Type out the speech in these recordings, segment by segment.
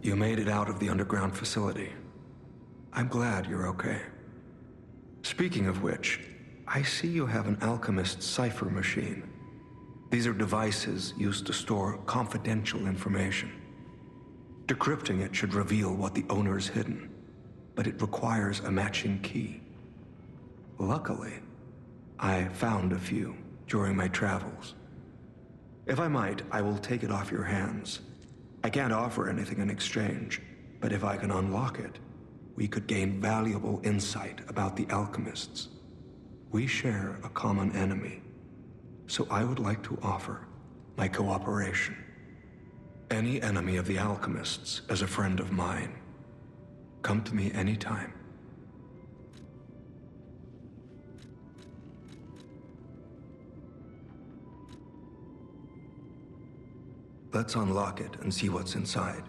You made it out of the underground facility. I'm glad you're okay. Speaking of which, I see you have an alchemist's cipher machine. These are devices used to store confidential information. Decrypting it should reveal what the owner's hidden, but it requires a matching key. Luckily, I found a few during my travels. If I might, I will take it off your hands. I can't offer anything in exchange, but if I can unlock it, we could gain valuable insight about the alchemists. We share a common enemy, so I would like to offer my cooperation. Any enemy of the alchemists is a friend of mine. Come to me anytime. Let's unlock it and see what's inside.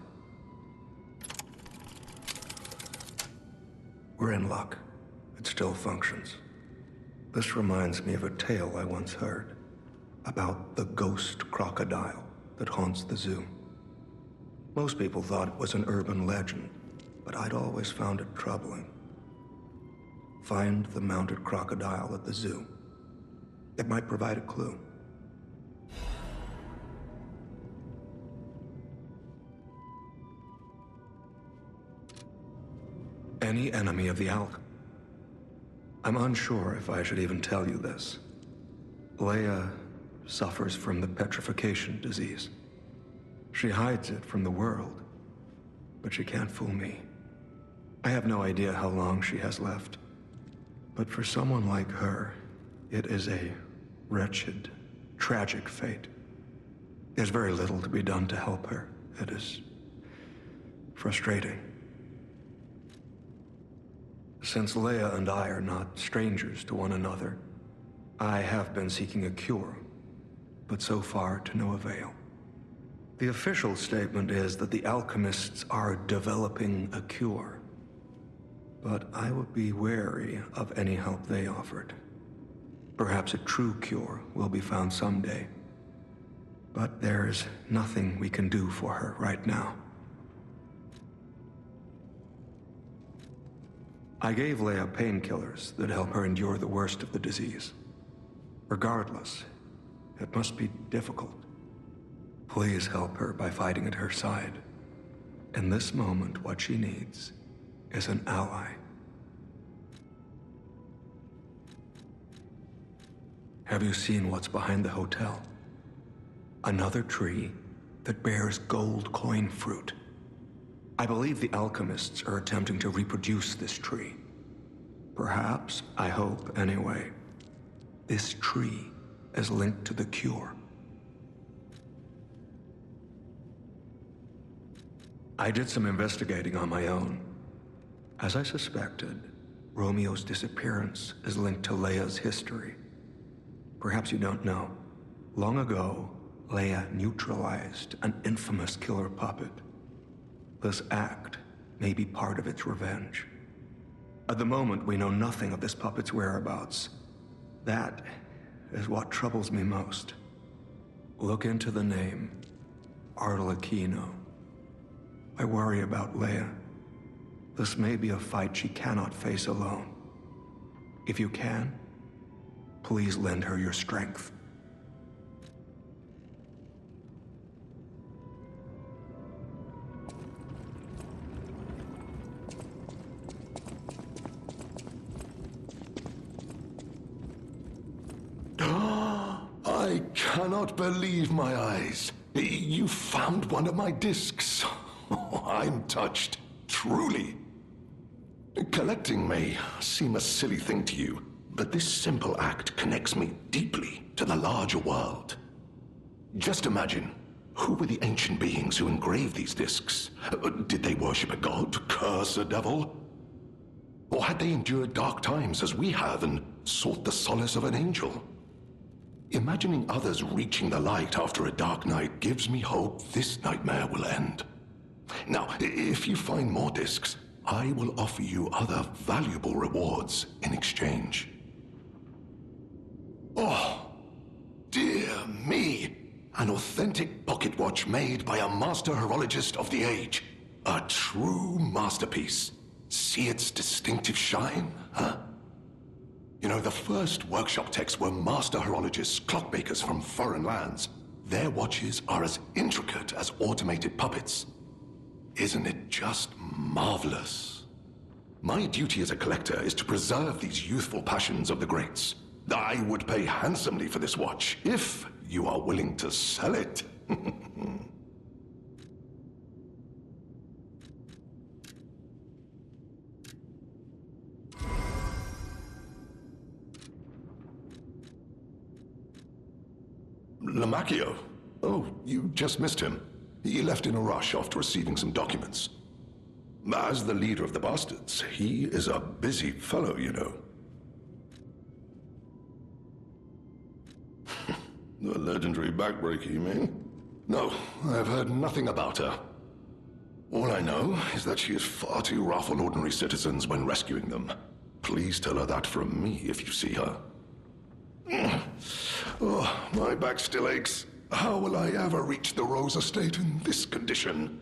We're in luck. It still functions. This reminds me of a tale I once heard about the ghost crocodile that haunts the zoo. Most people thought it was an urban legend, but I'd always found it troubling. Find the mounted crocodile at the zoo. It might provide a clue. Any enemy of the I'm unsure if I should even tell you this. Leia suffers from the petrification disease. She hides it from the world, but she can't fool me. I have no idea how long she has left, but for someone like her, it is a wretched, tragic fate. There's very little to be done to help her. It is frustrating. Since Leia and I are not strangers to one another, I have been seeking a cure, but so far to no avail. The official statement is that the alchemists are developing a cure, but I would be wary of any help they offered. Perhaps a true cure will be found someday, but there's nothing we can do for her right now. I gave Leia painkillers that help her endure the worst of the disease. Regardless, it must be difficult. Please help her by fighting at her side. In this moment, what she needs is an ally. Have you seen what's behind the hotel? Another tree that bears gold coin fruit. I believe the alchemists are attempting to reproduce this tree. Perhaps, I hope anyway, this tree is linked to the cure. I did some investigating on my own. As I suspected, Romeo's disappearance is linked to Leia's history. Perhaps you don't know. Long ago, Leia neutralized an infamous killer puppet. This act may be part of its revenge. At the moment, we know nothing of this puppet's whereabouts. That is what troubles me most. Look into the name, Arlecchino. I worry about Leia. This may be a fight she cannot face alone. If you can, please lend her your strength. I cannot believe my eyes. You found one of my discs. I'm touched, truly. Collecting may seem a silly thing to you, but this simple act connects me deeply to the larger world. Just imagine, who were the ancient beings who engraved these discs? Did they worship a god, curse a devil? Or had they endured dark times as we have and sought the solace of an angel? Imagining others reaching the light after a dark night gives me hope this nightmare will end. Now, if you find more discs, I will offer you other valuable rewards in exchange. Oh, dear me! An authentic pocket watch made by a master horologist of the age. A true masterpiece. See its distinctive shine, huh? You know, the first workshop techs were master horologists, clockmakers from foreign lands. Their watches are as intricate as automated puppets. Isn't it just marvelous? My duty as a collector is to preserve these youthful passions of the greats. I would pay handsomely for this watch, if you are willing to sell it. Lamacchio? Oh, you just missed him. He left in a rush after receiving some documents. As the leader of the bastards, he is a busy fellow, you know. The legendary backbreaker, you mean? No, I've heard nothing about her. All I know is that she is far too rough on ordinary citizens when rescuing them. Please tell her that from me if you see her. Oh, my back still aches. How will I ever reach the Rose Estate in this condition?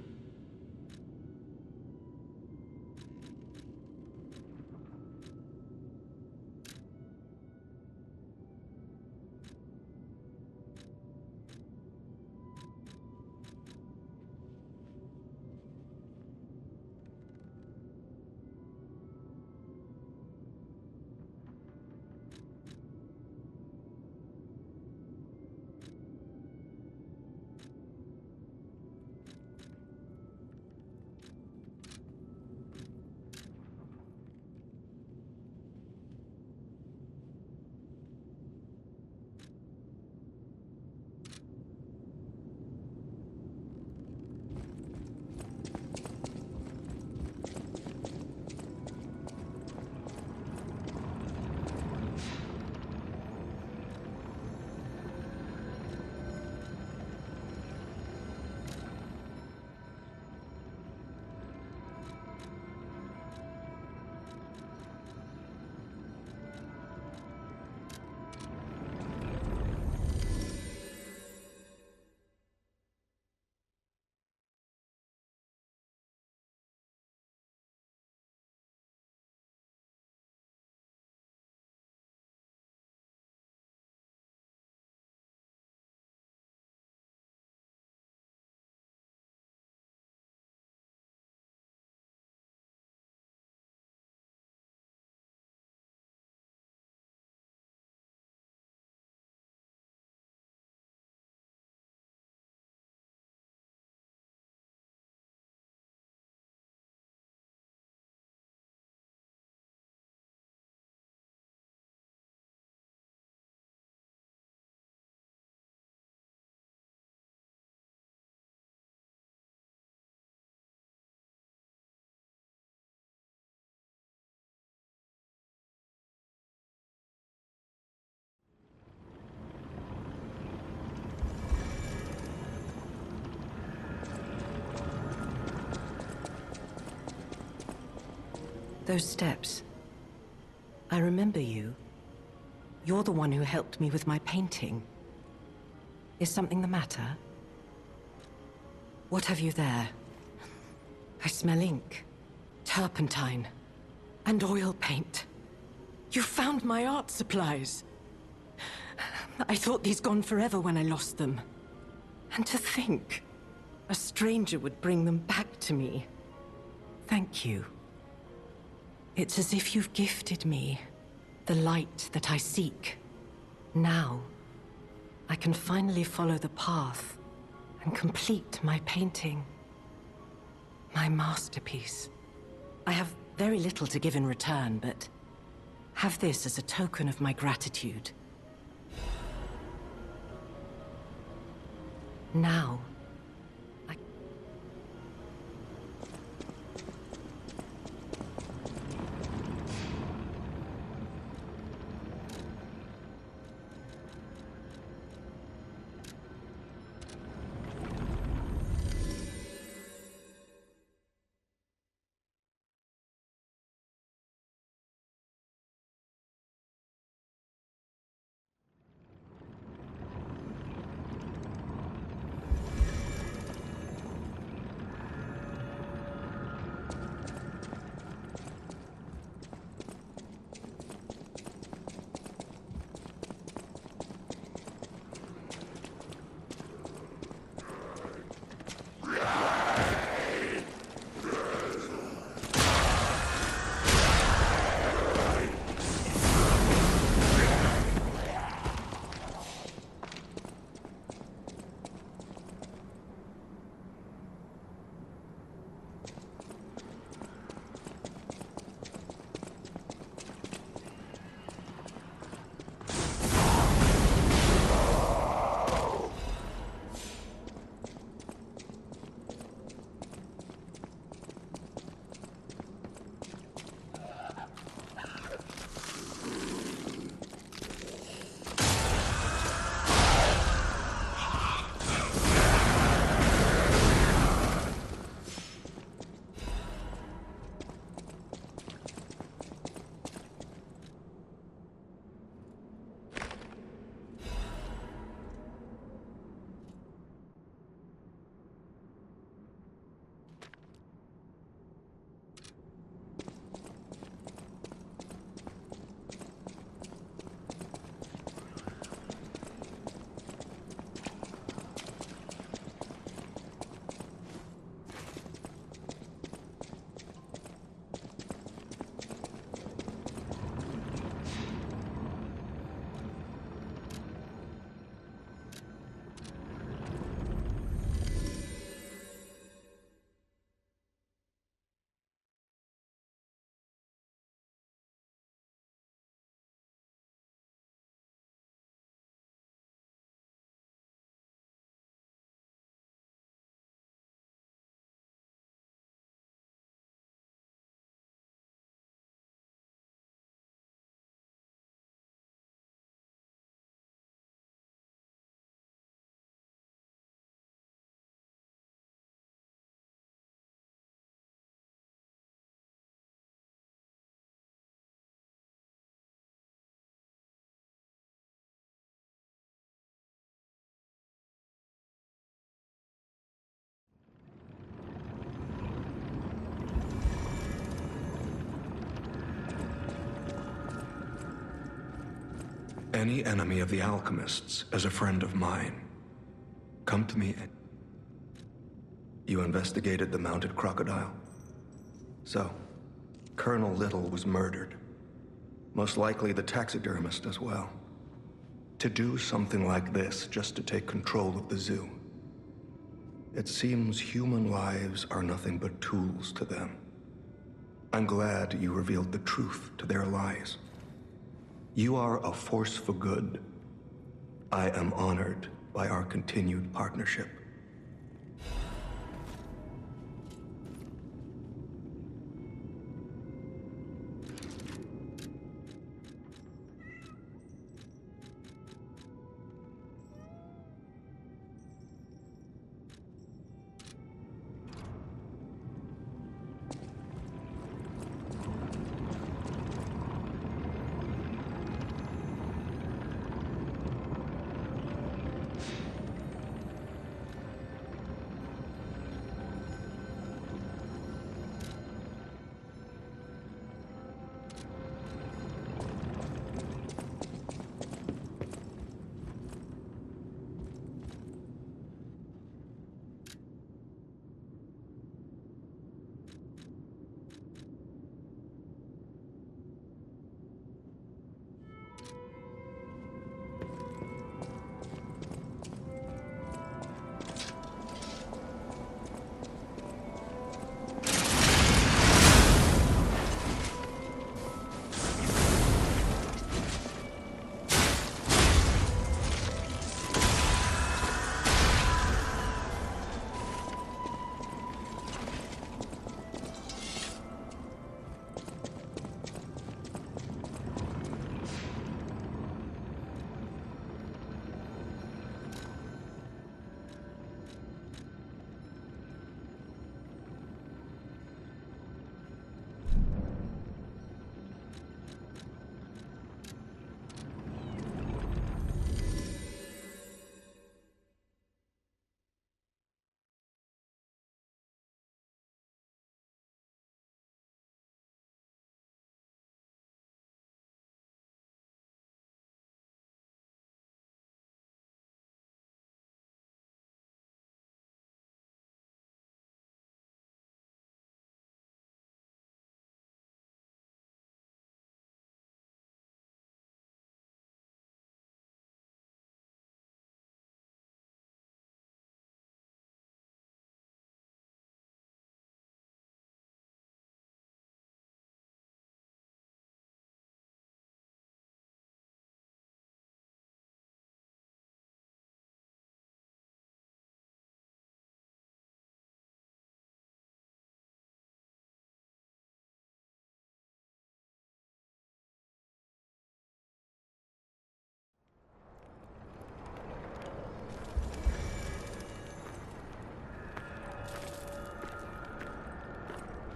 Those steps. I remember you. You're the one who helped me with my painting. Is something the matter? What have you there? I smell ink, turpentine, and oil paint. You found my art supplies. I thought these gone forever when I lost them. And to think, a stranger would bring them back to me. Thank you. It's as if you've gifted me the light that I seek. Now, I can finally follow the path and complete my painting. My masterpiece. I have very little to give in return, but have this as a token of my gratitude. Now, Any enemy of the alchemists is a friend of mine. Come to me. You investigated the mounted crocodile? So, Colonel Little was murdered. Most likely the taxidermist as well. To do something like this just to take control of the zoo. It seems human lives are nothing but tools to them. I'm glad you revealed the truth to their lies. You are a force for good. I am honored by our continued partnership.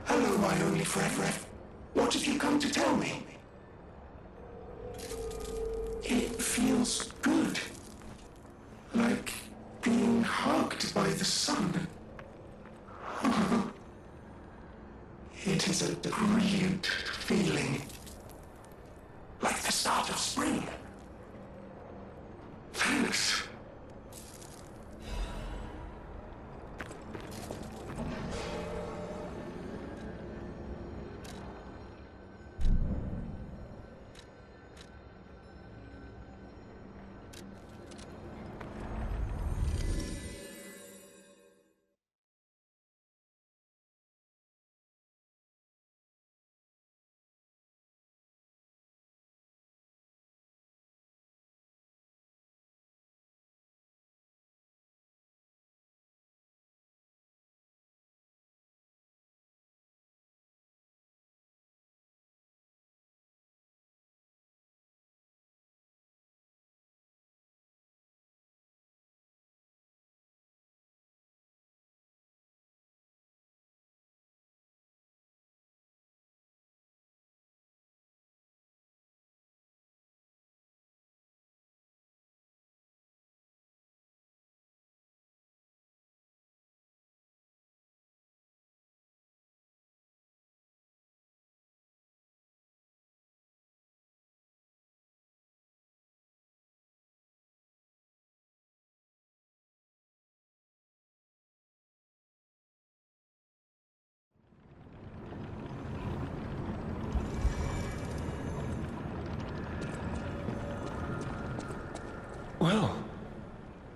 Hello, my only friend. What have you come to tell me? It feels good. Like being hugged by the sun. It is a brilliant feeling. Like the start of spring. Thanks.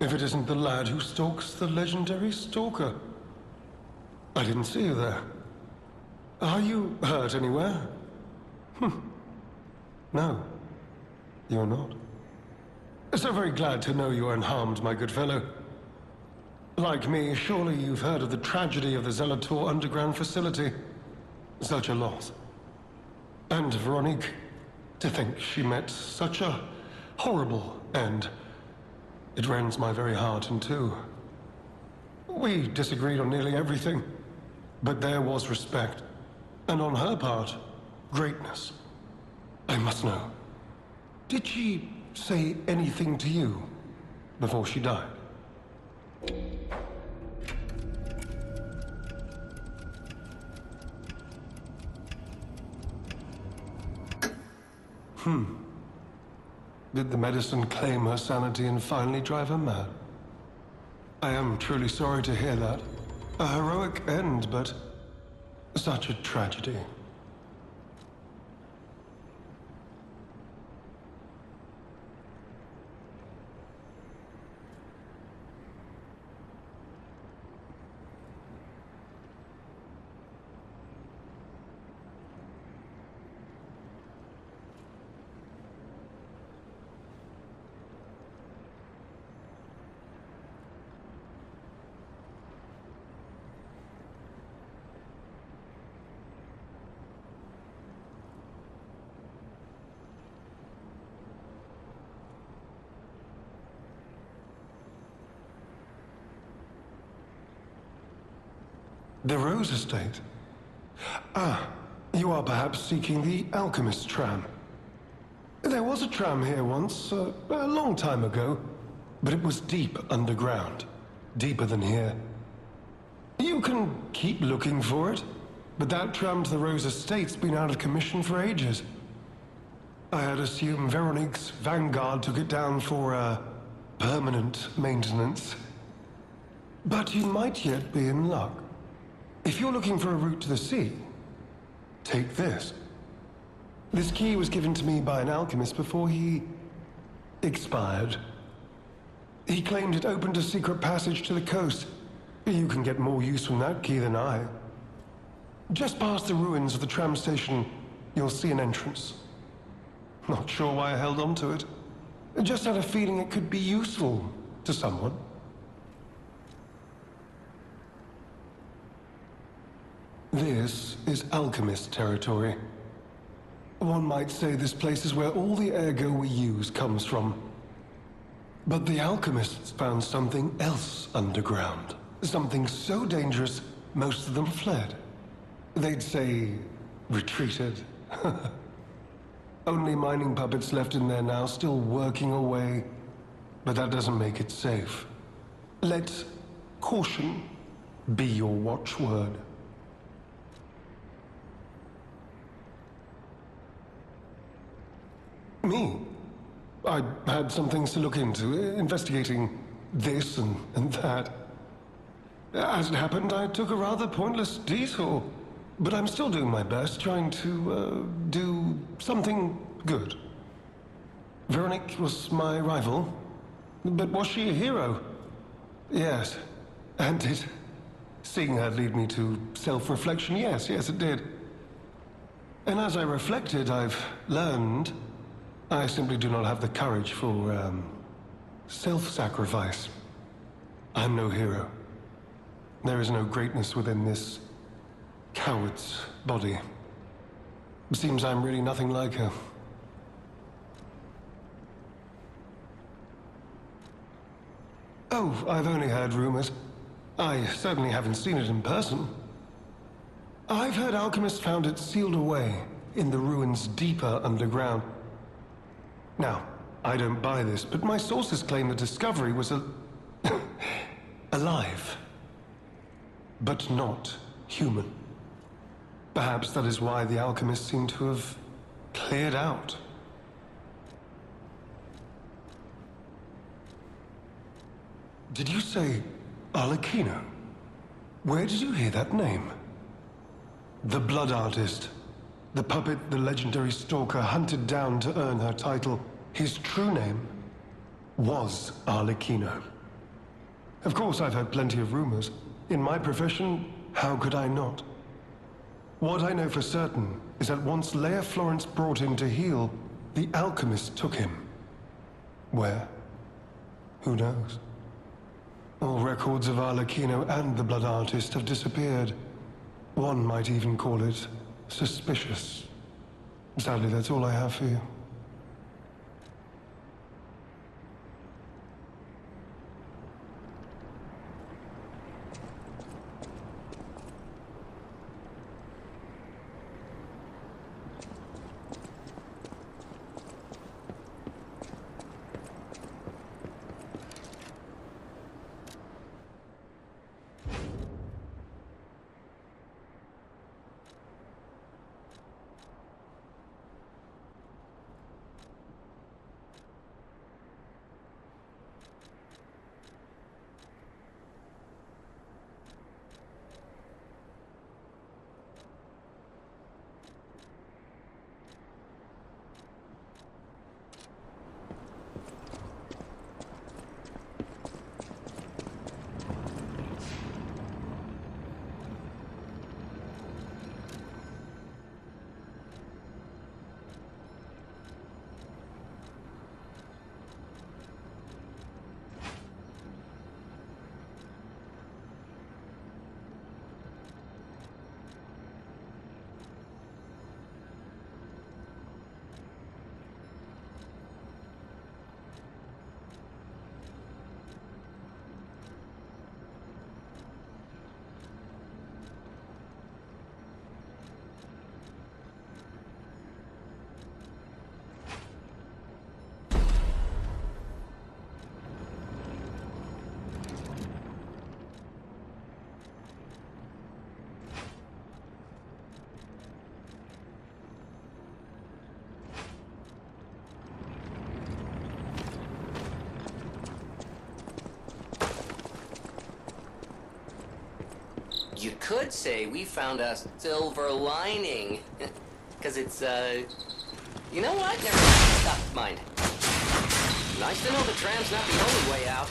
If it isn't the lad who stalks the legendary stalker. I didn't see you there. Are you hurt anywhere? No, you're not. So very glad to know you are unharmed, my good fellow. Like me, surely you've heard of the tragedy of the Zelator underground facility. Such a loss. And Veronique, to think she met such a horrible end. It rends my very heart in two. We disagreed on nearly everything, but there was respect. And on her part, greatness. I must know. Did she say anything to you before she died? Did the medicine claim her sanity and finally drive her mad? I am truly sorry to hear that. A heroic end, but such a tragedy. The Rose Estate? Ah, you are perhaps seeking the Alchemist tram. There was a tram here once, a long time ago, but it was deep underground. Deeper than here. You can keep looking for it, but that tram to the Rose Estate's been out of commission for ages. I had assumed Veronique's Vanguard took it down for, permanent maintenance. But you might yet be in luck. If you're looking for a route to the sea, take this. This key was given to me by an alchemist before he expired. He claimed it opened a secret passage to the coast. You can get more use from that key than I. Just past the ruins of the tram station, you'll see an entrance. Not sure why I held on to it. Just had a feeling it could be useful to someone. This is alchemist territory. One might say this place is where all the ergo we use comes from. But the alchemists found something else underground. Something so dangerous, most of them fled. They'd say, retreated. Only mining puppets left in there now, still working away. But that doesn't make it safe. Let caution be your watchword. Me? I had some things to look into, investigating this and that. As it happened, I took a rather pointless detour. But I'm still doing my best, trying to, do something good. Veronique was my rival. But was she a hero? Yes. And did seeing her lead me to self-reflection? Yes, it did. And as I reflected, I've learned I simply do not have the courage for, self-sacrifice. I'm no hero. There is no greatness within this coward's body. It seems I'm really nothing like her. Oh, I've only heard rumors. I certainly haven't seen it in person. I've heard alchemists found it sealed away in the ruins deeper underground. Now, I don't buy this, but my sources claim the discovery was alive. But not human. Perhaps that is why the alchemists seem to have cleared out. Did you say Arlecchino? Where did you hear that name? The blood artist. The puppet the legendary stalker hunted down to earn her title. His true name was Arlecchino. Of course, I've heard plenty of rumors. In my profession, how could I not? What I know for certain is that once Leia Florence brought him to heal, the alchemist took him. Where? Who knows? All records of Arlecchino and the Blood Artist have disappeared. One might even call it suspicious. Sadly, that's all I have for you. You could say we found a silver lining. Because it's, you know what? Never mind. Stop. Mind. Nice to know the tram's not the only way out.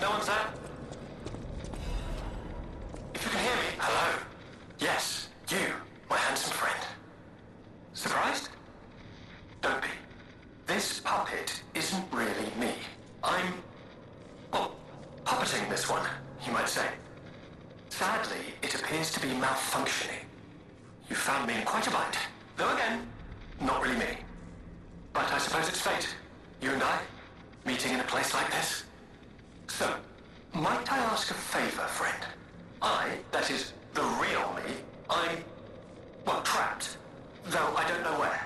No one's there? If you can hear me, hello? Yes, you, my handsome friend. Surprised? Don't be. This puppet isn't really me. I'm, well, puppeting this one, you might say. Sadly, it appears to be malfunctioning. You found me in quite a bind. Though again, not really me. But I suppose it's fate. You and I, meeting in a place like this. So, might I ask a favor, friend? That is, the real me, I'm, well, trapped. Though I don't know where.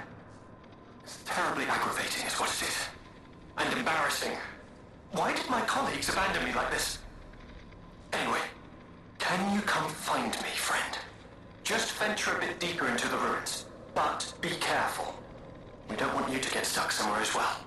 It's terribly aggravating is what it is. And embarrassing. Why did my colleagues abandon me like this? Anyway, can you come find me, friend? Just venture a bit deeper into the ruins. But be careful. We don't want you to get stuck somewhere as well.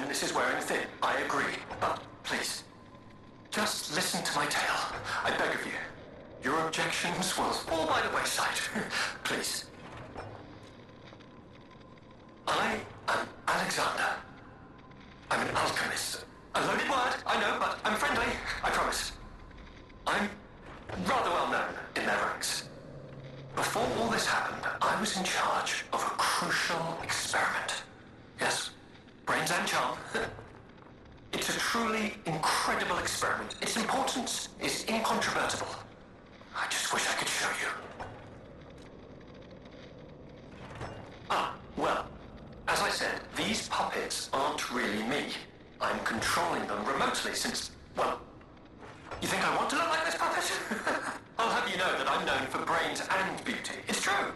imagine this is wearing thin. I agree. But please, just listen to my tale. I beg of you. Your objections will fall by the wayside. Please. I am Alexander. I'm an alchemist. A loaded word, I know, but I'm friendly. I promise. I'm rather well known in their ranks. Before all this happened, I was in charge of a crucial experiment. Yes, brains and charm. It's a truly incredible experiment. Its importance is incontrovertible. I just wish I could show you. Ah, well, as I said, these puppets aren't really me. I'm controlling them remotely since, well, you think I want to look like this puppet? I'll have you know that I'm known for brains and beauty. It's true.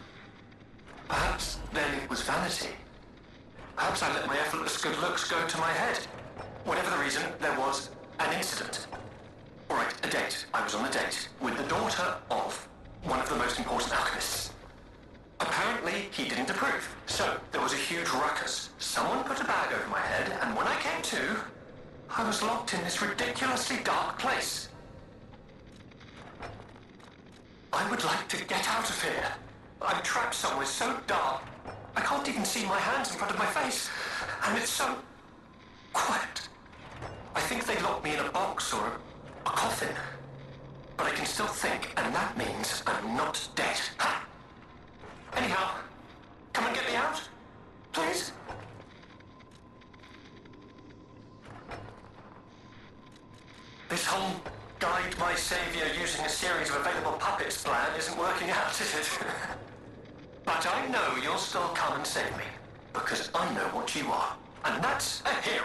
Perhaps then it was vanity. Perhaps I let my effortless good looks go to my head. Whatever the reason, there was an incident. All right, a date. I was on a date with the daughter of one of the most important alchemists. Apparently, he didn't approve. So, there was a huge ruckus. Someone put a bag over my head, and when I came to, I was locked in this ridiculously dark place. I would like to get out of here. I'm trapped somewhere so dark, I can't even see my hands in front of my face. And it's so quiet. I think they locked me in a box or a coffin. But I can still think, and that means I'm not dead. Ha! Anyhow, come and get me out, please. This whole guide my savior using a series of available puppets plan isn't working out, is it? But I know you'll still come and save me, because I know what you are, and that's a hero.